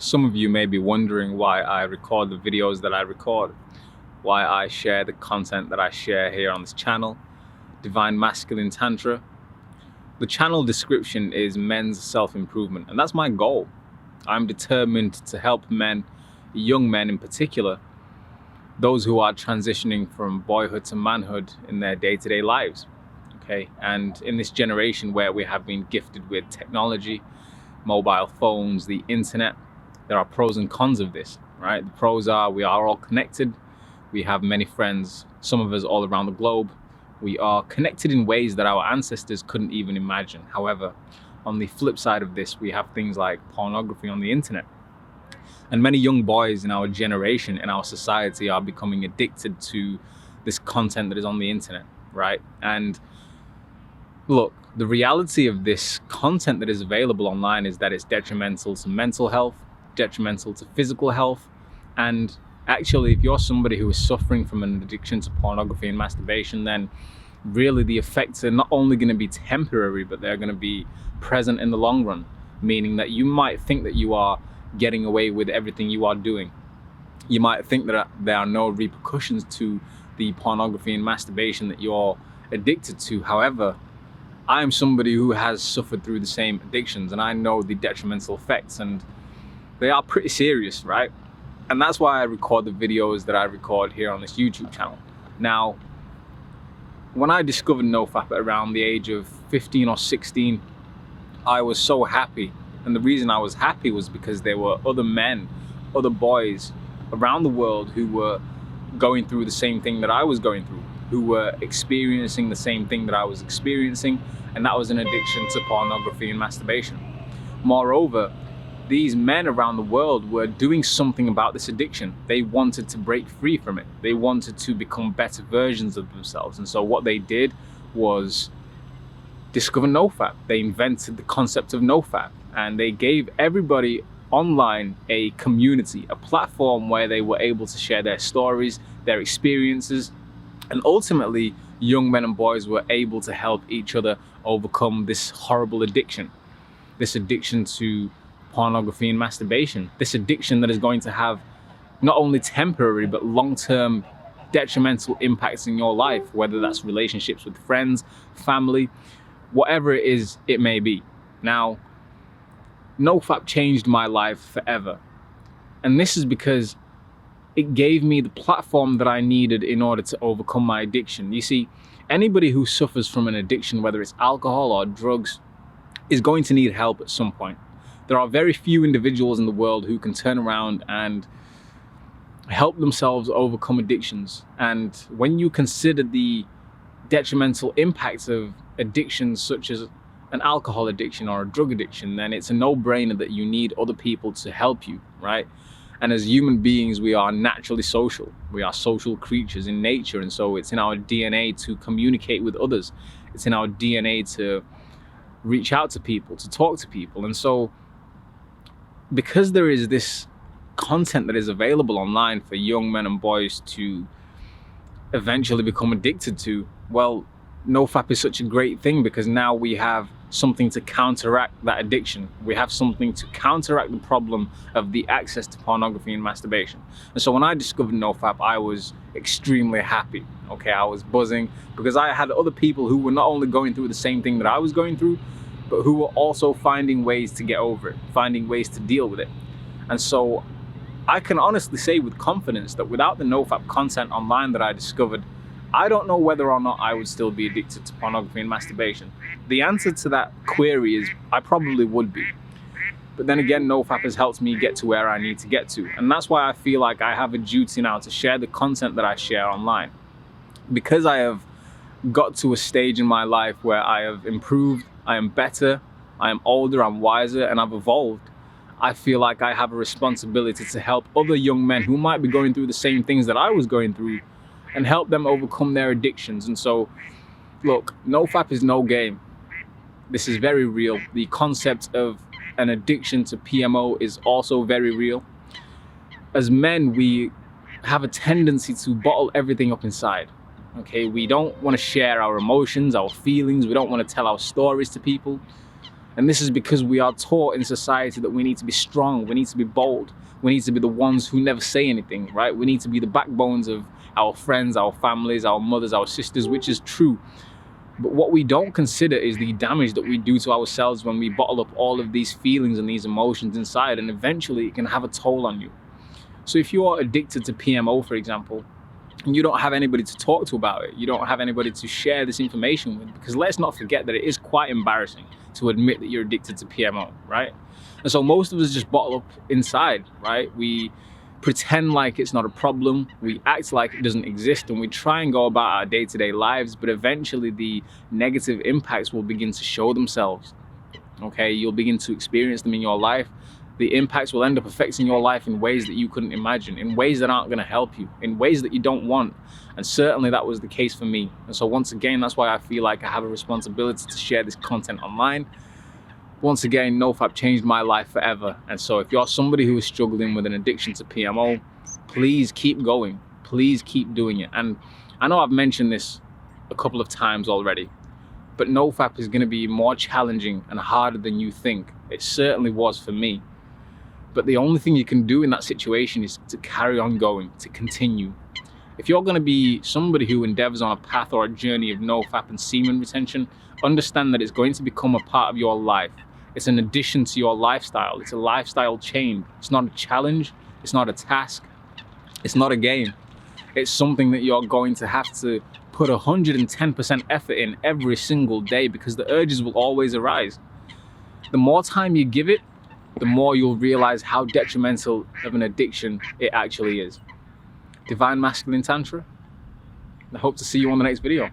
Some of you may be wondering why I record the videos that I record, why I share the content that I share here on this channel, Divine Masculine Tantra. The channel description is men's self-improvement, and that's my goal. I'm determined to help men, young men in particular, those who are transitioning from boyhood to manhood in their day-to-day lives. Okay, and in this generation where we have been gifted with technology, mobile phones, the internet, there are pros and cons of this, right? The pros are we are all connected. We have many friends, some of us all around the globe. We are connected in ways that our ancestors couldn't even imagine. However, on the flip side of this, we have things like pornography on the internet. And many young boys in our generation, in our society, are becoming addicted to this content that is on the internet, right? And look, the reality of this content that is available online is that it's detrimental to mental health, detrimental to physical health. And actually, if you're somebody who is suffering from an addiction to pornography and masturbation, then really the effects are not only going to be temporary, but they're going to be present in the long run, meaning that you might think that you are getting away with everything you are doing. You might think that there are no repercussions to the pornography and masturbation that you're addicted to. However, I'm somebody who has suffered through the same addictions, and I know the detrimental effects, and they are pretty serious, right? And that's why I record the videos that I record here on this YouTube channel. Now, when I discovered NoFap at around the age of 15 or 16, I was so happy. And the reason I was happy was because there were other men, other boys around the world who were going through the same thing that I was going through, who were experiencing the same thing that I was experiencing, and that was an addiction to pornography and masturbation. Moreover, these men around the world were doing something about this addiction. They wanted to break free from it. They wanted to become better versions of themselves. And so what they did was discover NoFap. They invented the concept of NoFap, and they gave everybody online a community, a platform where they were able to share their stories, their experiences, and ultimately young men and boys were able to help each other overcome this horrible addiction, this addiction to pornography and masturbation, this addiction that is going to have not only temporary but long-term detrimental impacts in your life, whether that's relationships with friends, family, whatever it is it may be. Now, NoFap changed my life forever, and this is because it gave me the platform that I needed in order to overcome my addiction. You see, anybody who suffers from an addiction, whether it's alcohol or drugs, is going to need help at some point. There are very few individuals in the world who can turn around and help themselves overcome addictions. And when you consider the detrimental impacts of addictions such as an alcohol addiction or a drug addiction, then it's a no-brainer that you need other people to help you, right? And as human beings, we are naturally social. We are social creatures in nature, and so it's in our DNA to communicate with others. It's in our DNA to reach out to people, to talk to people. And so because there is this content that is available online for young men and boys to eventually become addicted to, well, NoFap is such a great thing because now we have something to counteract that addiction. We have something to counteract the problem of the access to pornography and masturbation. And so when I discovered NoFap, I was extremely happy. Okay, I was buzzing because I had other people who were not only going through the same thing that I was going through, but who were also finding ways to get over it, finding ways to deal with it. And so I can honestly say with confidence that without the NoFap content online that I discovered, I don't know whether or not I would still be addicted to pornography and masturbation. The answer to that query is I probably would be. But then again, NoFap has helped me get to where I need to get to. And that's why I feel like I have a duty now to share the content that I share online. Because I have got to a stage in my life where I have improved, I am better, I am older, I'm wiser, and I've evolved, I feel like I have a responsibility to help other young men who might be going through the same things that I was going through and help them overcome their addictions. And so, look, NoFap is no game. This is very real. The concept of an addiction to PMO is also very real. As men, we have a tendency to bottle everything up inside. Okay, we don't want to share our emotions, our feelings. We don't want to tell our stories to people. And this is because we are taught in society that we need to be strong, we need to be bold, we need to be the ones who never say anything, right? We need to be the backbones of our friends, our families, our mothers, our sisters, which is true. But what we don't consider is the damage that we do to ourselves when we bottle up all of these feelings and these emotions inside, and eventually it can have a toll on you. So if you are addicted to PMO, for example, and you don't have anybody to talk to about it, you don't have anybody to share this information with, because let's not forget that it is quite embarrassing to admit that you're addicted to PMO, right? And so most of us just bottle up inside, right? We pretend like it's not a problem, we act like it doesn't exist, and we try and go about our day-to-day lives, but eventually the negative impacts will begin to show themselves, okay? You'll begin to experience them in your life. The impacts will end up affecting your life in ways that you couldn't imagine, in ways that aren't going to help you, in ways that you don't want. And certainly that was the case for me. And so once again, that's why I feel like I have a responsibility to share this content online. Once again, NoFap changed my life forever. And so if you're somebody who is struggling with an addiction to PMO, please keep going. Please keep doing it. And I know I've mentioned this a couple of times already, but NoFap is going to be more challenging and harder than you think. It certainly was for me. But the only thing you can do in that situation is to carry on going, to continue. If you're going to be somebody who endeavors on a path or a journey of NoFap and semen retention, understand that it's going to become a part of your life. It's an addition to your lifestyle. It's a lifestyle change. It's not a challenge. It's not a task. It's not a game. It's something that you're going to have to put 110% effort in every single day, because the urges will always arise. The more time you give it, the more you'll realize how detrimental of an addiction it actually is. Divine Masculine Tantra. I hope to see you on the next video.